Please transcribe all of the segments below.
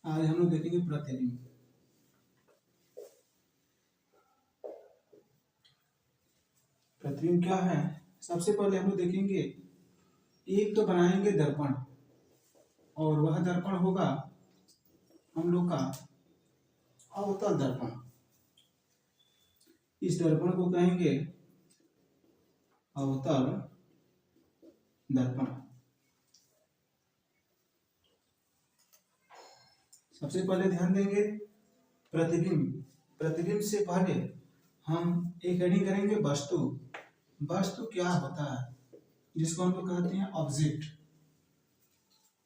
आज हम लोग देखेंगे प्रतिबिंब। प्रतिबिंब क्या है? सबसे पहले हम लोग देखेंगे, एक तो बनाएंगे दर्पण, और वह दर्पण होगा हम लोग का अवतल दर्पण। इस दर्पण को कहेंगे अवतल दर्पण। सबसे पहले ध्यान देंगे प्रतिबिंब। प्रतिबिंब से पहले हम एक हेडिंग करेंगे वस्तु। वस्तु क्या होता है, जिसको हम लोग कहते हैं ऑब्जेक्ट।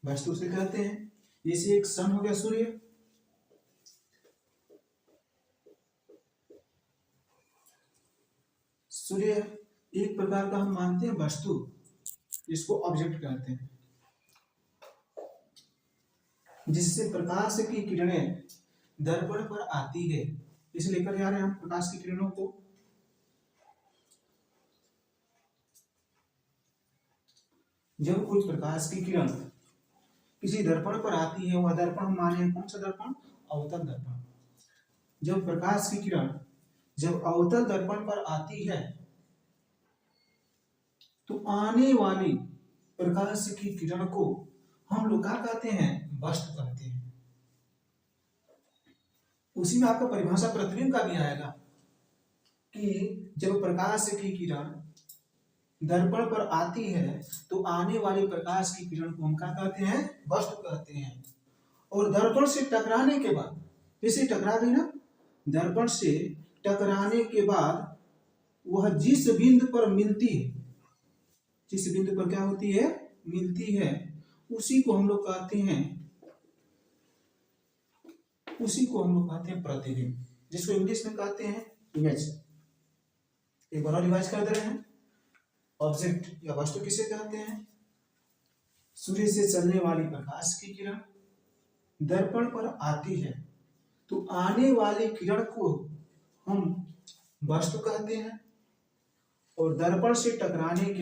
वस्तु से कहते हैं, जैसे एक सन हो गया, सूर्य। सूर्य एक प्रकार का हम मानते हैं वस्तु, जिसको ऑब्जेक्ट कहते हैं, जिससे प्रकाश की किरणें दर्पण पर आती है। इसे लेकर जा रहे हैं हम प्रकाश की किरणों को। जब कोई प्रकाश की किरण किसी दर्पण पर आती है, वह दर्पण हम माने कौन सा दर्पण? अवतल दर्पण। जब प्रकाश की किरण जब अवतल दर्पण पर आती है, तो आने वाली प्रकाश की किरण को हम लोग क्या कहते हैं? वस्तु कहते हैं। उसी में आपका परिभाषा प्रतिबिंब का भी आएगा कि जब प्रकाश की किरण दर्पण पर आती है, तो आने वाली प्रकाश की किरण को हम क्या कहते हैं? वस्तु कहते हैं। और दर्पण से टकराने के बाद, जैसे टकरा गई ना, दर्पण से टकराने के बाद वह जिस बिंदु पर मिलती है, जिस बिंदु पर क्या होती है? मिलती है, उसी को हम लोग कहते हैं प्रतिबिंब, जिसको इंग्लिश में कहते हैं इमेज। एक बार रिवाइज कर दे रहे हैं। ऑब्जेक्ट या वस्तु किसे कहते हैं? सूर्य से चलने वाली प्रकाश की किरण दर्पण पर आती है, तो आने वाली किरण को हम वस्तु कहते हैं। और दर्पण से टकराने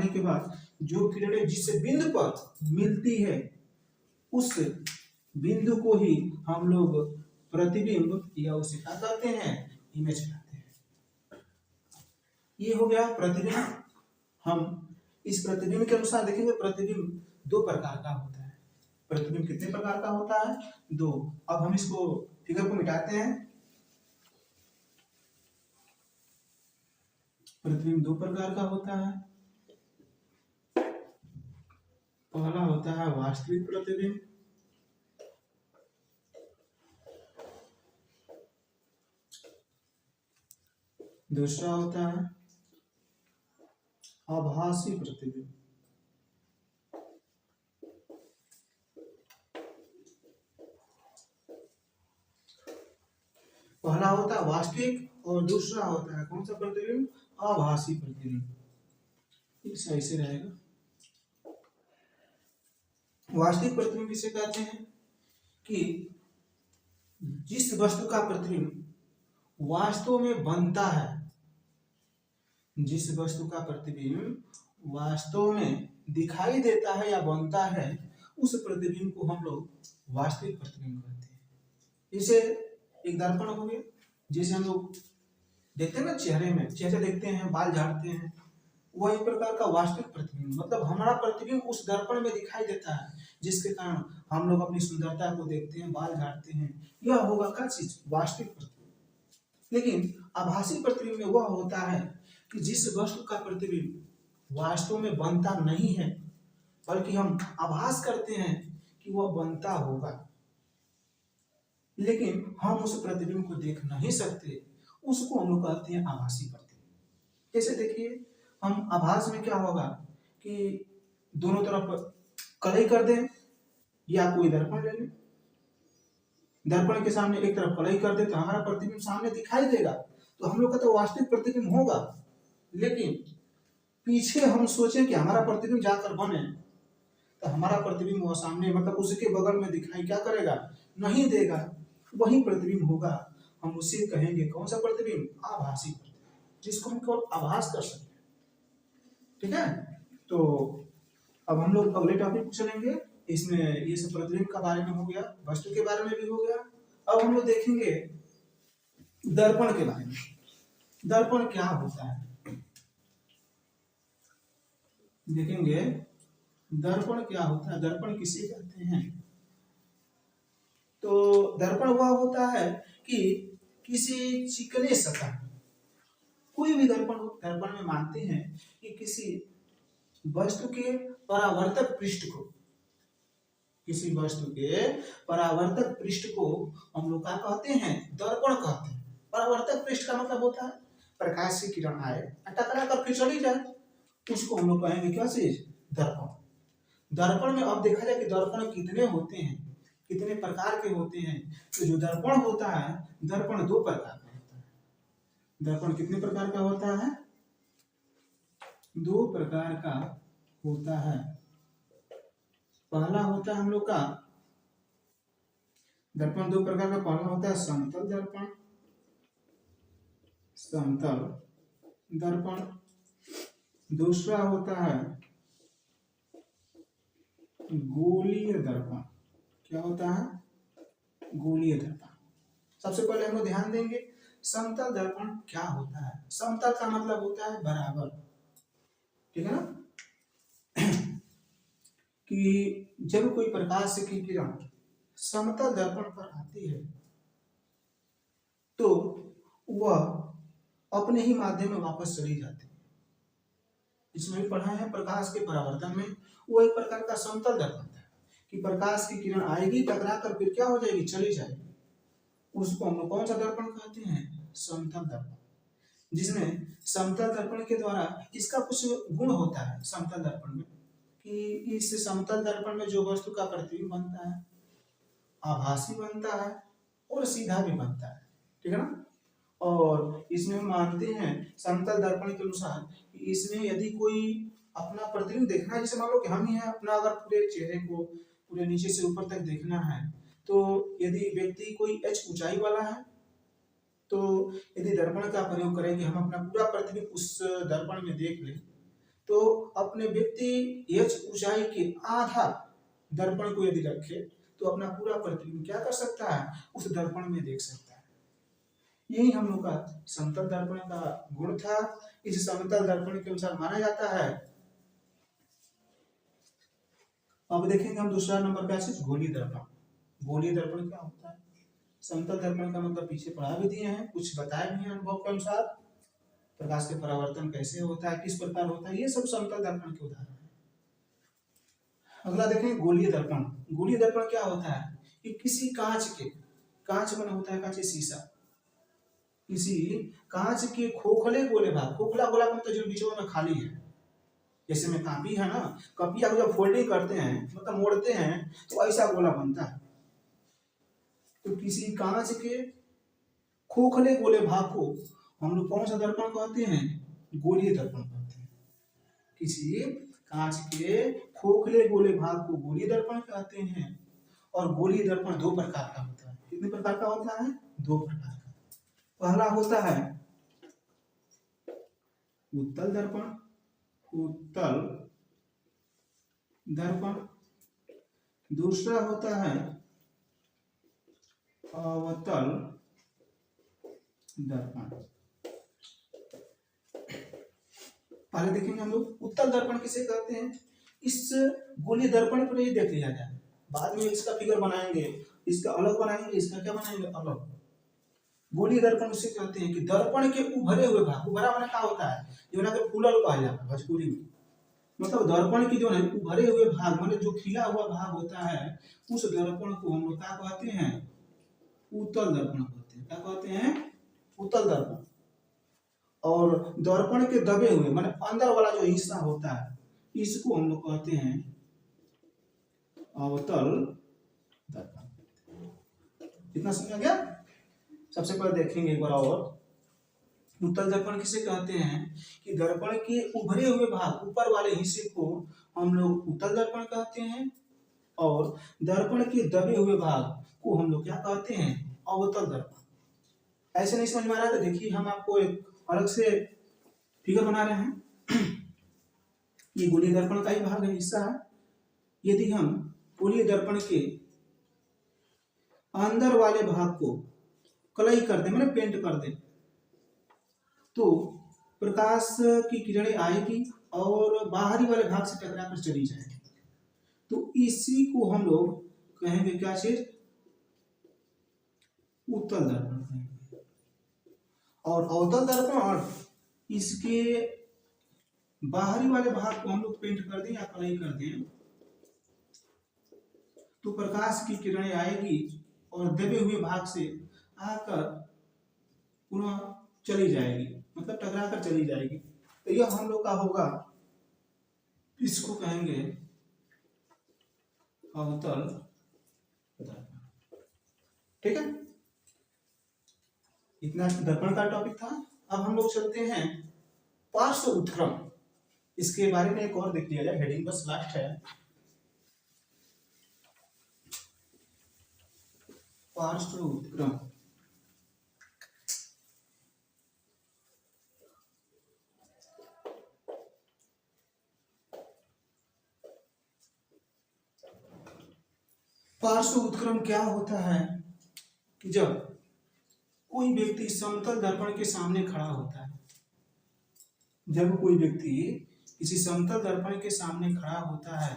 के बाद जो किरणें जिस बिंदु पर मिलती है, उस बिंदु को ही हम लोग प्रतिबिंब या उसे क्या कहते हैं? इमेज कहते हैं। ये हो गया प्रतिबिंब। हम इस प्रतिबिंब के अनुसार देखेंगे, प्रतिबिंब दो प्रकार का होता है। प्रतिबिंब कितने प्रकार का होता है? दो। अब हम इसको फिगर को मिटाते हैं। प्रतिबिंब दो प्रकार का होता है। पहला होता है वास्तविक प्रतिबिंब, दूसरा होता है आभासी प्रतिबिंब। पहला होता है वास्तविक और दूसरा होता है कौन सा प्रतिबिंब? आभासी प्रतिबिंब। सही से रहेगा। वास्तविक प्रतिबिंब किसे कहते हैं? कि जिस वस्तु का प्रतिबिंब वास्तव में बनता है, जिस वस्तु का प्रतिबिंब वास्तव में दिखाई देता है या बनता है, उस प्रतिबिंब को हम लोग वास्तविक प्रतिबिंब कहते हैं। जैसे एक दर्पण हो गया, जैसे हम लोग देखते हैं ना चेहरे में, चेहरे देखते हैं, बाल झाड़ते हैं, वह एक प्रकार का वास्तविक प्रतिबिंब, मतलब हमारा प्रतिबिंब उस दर्पण में दिखाई देता है, जिसके कारण हम लोग अपनी सुंदरता को देखते हैं, बाल झाड़ते हैं। यह होगा क्या चीज? वास्तविक प्रतिबिंब। लेकिन आभासी प्रतिबिंब में वह होता है कि जिस वस्तु का प्रतिबिंब वास्तव में बनता नहीं है, बल्कि हम आभास करते हैं कि वह बनता होगा, लेकिन हम उस प्रतिबिंब को देख नहीं सकते, उसको हम लोग कहते हैं आभासी प्रतिबिंब। जैसे देखिए, हम आभास में क्या होगा कि दोनों तरफ कलई कर दें या कोई दर्पण ले लें, दर्पण के सामने एक तरफ कलई कर दे तो हमारा प्रतिबिंब सामने दिखाई देगा, तो हम लोग का तो वास्तविक प्रतिबिंब होगा। लेकिन पीछे हम सोचें कि हमारा प्रतिबिंब जाकर बने, तो हमारा प्रतिबिंब वो सामने, मतलब उसके बगल में दिखाई क्या करेगा? नहीं देगा। वही प्रतिबिंब होगा, हम उसे कहेंगे कौन सा प्रतिबिंब? आभासी प्रतिबिंब, जिसको हम केवल आभास कर सकते हैं। ठीक है, तो अब हम लोग अगले टॉपिक को चलेंगे। इसमें ये सब प्रतिबिंब का बारे में हो गया, वस्तु के बारे में भी हो गया। अब हम लोग देखेंगे दर्पण के बारे में। दर्पण क्या होता है, देखेंगे दर्पण क्या होता है, दर्पण किसे कहते हैं। तो दर्पण वह होता है कि किसी चिकने सतह, कोई भी दर्पण हो, दर्पण में मानते हैं कि किसी वस्तु के परावर्तक पृष्ठ को, किसी वस्तु के परावर्तक पृष्ठ को हम लोग क्या कहते हैं, दर्पण कहते हैं। परावर्तक पृष्ठ का मतलब होता है प्रकाश की किरण आए, टकरा कर फिर चली जाए, उसको हम लोग कहेंगे क्या चीज, दर्पण। दर्पण में अब देखा जाए कि दर्पण कितने होते हैं, कितने प्रकार के होते हैं। तो जो दर्पण होता है, दर्पण दो प्रकार का होता है। दर्पण कितने प्रकार का होता है, दो प्रकार का होता है। पहला होता है हम लोग का दर्पण दो प्रकार का, पहला होता है समतल दर्पण, समतल दर्पण। दूसरा होता है गोलीय दर्पण। क्या होता है, गोलीय दर्पण। सबसे पहले हम लोग ध्यान देंगे समतल दर्पण क्या होता है। समतल का मतलब होता है बराबर, ठीक है ना, कि जब कोई प्रकाश की किरण समतल दर्पण पर आती है तो वह अपने ही माध्यम में वापस चली जाती है। इसमें भी पढ़ा है प्रकाश के परावर्तन में, वो एक प्रकार का समतल दर्पण था कि प्रकाश की किरण आएगी, टकरा कर फिर क्या हो जाएगी, चली जाएगी। उसको हम लोग कौन सा दर्पण कहते हैं, समतल दर्पण। जिसमें समतल दर्पण के द्वारा इसका कुछ गुण होता है समतल दर्पण में, कि इस समतल दर्पण में जो वस्तु का प्रतिबिंब बनता है आभासी बनता है और सीधा भी बनता है, ठीक है ना। और इसमें हम मानते हैं समतल दर्पण के अनुसार कि इसमें यदि कोई अपना प्रतिबिंब देखना है, जैसे मान लो कि हम ही हैं, अपना अगर पूरे चेहरे को पूरे नीचे से ऊपर तक देखना है, तो यदि व्यक्ति कोई h ऊंचाई वाला है तो यदि दर्पण का प्रयोग करें कि हम अपना पूरा प्रतिबिंब उस दर्पण में देख लें, तो अपने व्यक्ति h ऊंचाई के आधा दर्पण को यदि रखे तो अपना पूरा प्रतिबिंब क्या कर सकता है, उस दर्पण में देख सकता है। यही हम लोग का समतल दर्पण का गुण था। इस समतल दर्पण के अनुसार माना जाता है। अब देखेंगे हम दूसरा नंबर पे चीज गोलीय दर्पण। गोलीय दर्पण क्या होता है, समतल दर्पण का मतलब पीछे पढ़ा भी दिए हैं, कुछ बताए भी हैं अनुभव के अनुसार। प्रकाश के परावर्तन कैसे होता है, किस प्रकार होता है, ये सब समतल दर्पण के उदाहरण है। अगला देखेंगे गोलीय दर्पण। गोलीय दर्पण क्या होता है कि किसी कांच बना होता है, कांच शीशा, किसी कांच के खोखले गोले भाग, खोखला गोला मतलब जो बीचों में खाली है, जैसे में कापी है ना, कॉपी को जब फोल्डिंग करते हैं मतलब मोड़ते हैं तो ऐसा गोला बनता है। तो किसी कांच के खोखले गोले भाग को हम लोग कौन सा दर्पण कहते हैं, गोलीय दर्पण कहते हैं। किसी कांच के खोखले गोले भाग को गोलीय दर्पण कहते हैं। और गोलीय दर्पण दो प्रकार का होता है। कितने प्रकार का होता है, दो प्रकार का। पहला होता है उत्तल दर्पण, उत्तल दर्पण। दूसरा होता है अवतल दर्पण। पहले देखेंगे हम लोग उत्तल दर्पण किसे कहते हैं। इस गोलीय दर्पण पर ही देख लिया जाए, बाद में इसका फिगर बनाएंगे, इसका अलग बनाएंगे, इसका क्या बनाएंगे अलग। गोलीय दर्पण उसे कहते हैं कि दर्पण के उभरे हुए भाग, उभरा माने क्या होता है, जो ना के फूलल कहा जाता है भोजपुरी में, मतलब दर्पण की जो है उभरे हुए भाग माने जो खिला हुआ भाग होता है, उस दर्पण को हम लोग क्या कहते हैं, उत्तल दर्पण कहते हैं। क्या कहते हैं, उत्तल दर्पण। और दर्पण के दबे हुए माने अंदर वाला जो हिस्सा होता है, इसको हम लोग कहते हैं अवतल दर्पण। इतना समझ आ गया। सबसे पहले देखेंगे एक बार और, उत्तल दर्पण किसे कहते हैं कि दर्पण के उभरे हुए भाग ऊपर वाले हिस्से को हम लोग उत्तल दर्पण कहते हैं, और दर्पण के दबे हुए भाग को हम लोग क्या कहते हैं, अवतल दर्पण। ऐसे नहीं समझ में आ रहा है तो देखिए हम आपको एक अलग से फिगर बना रहे हैं। ये गोलीय दर्पण का ही भाग है, हिस्सा है। यदि हम गोलीय दर्पण के अंदर वाले भाग को कलई कर दें, मतलब पेंट कर दें, तो प्रकाश की किरणें आएगी और बाहरी वाले भाग से टकरा कर चली जाएगी। तो इसी को हम लोग कहेंगे क्या चीज? उत्तल दर्पण कहेंगे। और अवतल दर्पण इसके बाहरी वाले भाग को हम लोग पेंट कर दें या कलई कर दें, तो प्रकाश की किरणें आएगी और दबे हुए भाग से आकर पुनः चली जाएगी, मतलब टकरा कर चली जाएगी। तो यह हम लोग का होगा, इसको कहेंगे अवतल दर्पण। ठीक है, इतना दर्पण का टॉपिक था। अब हम लोग चलते हैं पार्श्व उत्क्रम। इसके बारे में एक और देख लिया जाए, हेडिंग बस लास्ट है। पार्श्व उत्क्रम पार्श्व उत्क्रम क्या होता है कि जब कोई व्यक्ति समतल दर्पण के सामने खड़ा होता है, जब कोई व्यक्ति किसी समतल दर्पण के सामने खड़ा होता है,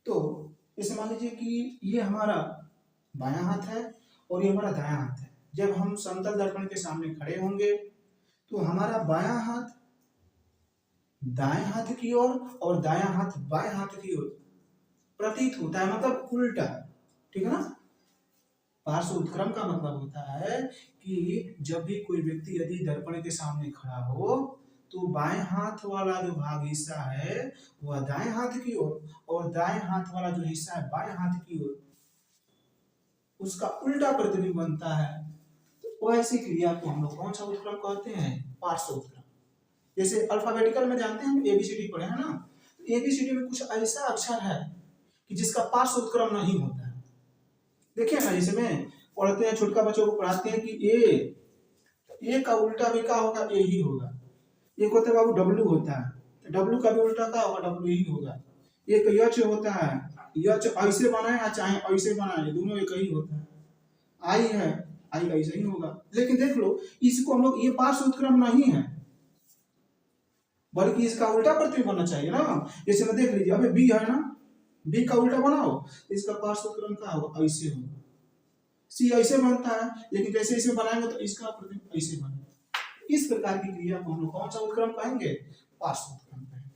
तो इसे मान लीजिए कि ये हमारा बायां हाथ है और ये हमारा दायां हाथ है। जब हम समतल दर्पण के सामने खड़े होंगे तो हमारा बायां हाथ दाएं हाथ की ओर और दायां हाथ बाएं हाथ की ओर प्रतीत होता है, मतलब उल्टा। ठीक है ना? पार्श्व उत्क्रम का मतलब होता है कि जब भी कोई व्यक्ति यदि दर्पण के सामने खड़ा हो तो बाएं हाथ वाला जो भाग हिस्सा है वह दाएं हाथ की ओर और दाएं हाथ वाला जो हिस्सा है बाएं हाथ की ओर, उसका उल्टा प्रतिबिंब बनता है। तो ऐसी क्रिया को हम लोग कौन सा उत्क्रम कहते हैं? पार्श्व उत्क्रम। जैसे अल्फाबेटिकल में जानते हैं हम एबीसीडी पढ़े हैं ना, एबीसीडी में कुछ ऐसा अक्षर है कि जिसका पार्श्व उत्क्रम नहीं होता है। देखिए ना, जैसे में पढ़ते हैं, छोटका बच्चों को पढ़ाते हैं कि ए का उल्टा भी क्या होगा? ए ही होगा। एक होता है बाबू डब्लू होता है, तो डब्लू का भी उल्टा क्या होगा? डब्लू ही होगा। एक यच होता है, यच ऐसे बनाए या चाहे ऐसे बनाए, दोनों एक ही होता है। आई है, आई ऐसे ही होगा। लेकिन देख लो, इसको हम लोग, ये पार्श्व उत्क्रम नहीं है, बल्कि इसका उल्टा प्रतिबिंब बनना चाहिए ना। जैसे में देख लीजिए, अबे बी है ना, बी का उल्टा बनाओ, इसका पार्श्व उत्क्रम क्या होगा? ऐसे होगा। सी ऐसे बनता है, लेकिन जैसे इसे बनाएंगे तो इसका प्रतिबिंब ऐसे बनेगा। इस प्रकार की क्रिया को हम लोग कौन सा उत्क्रम कहेंगे? पार्श्व उत्क्रम कहेंगे।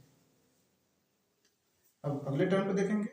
अब अगले टर्म पे देखेंगे।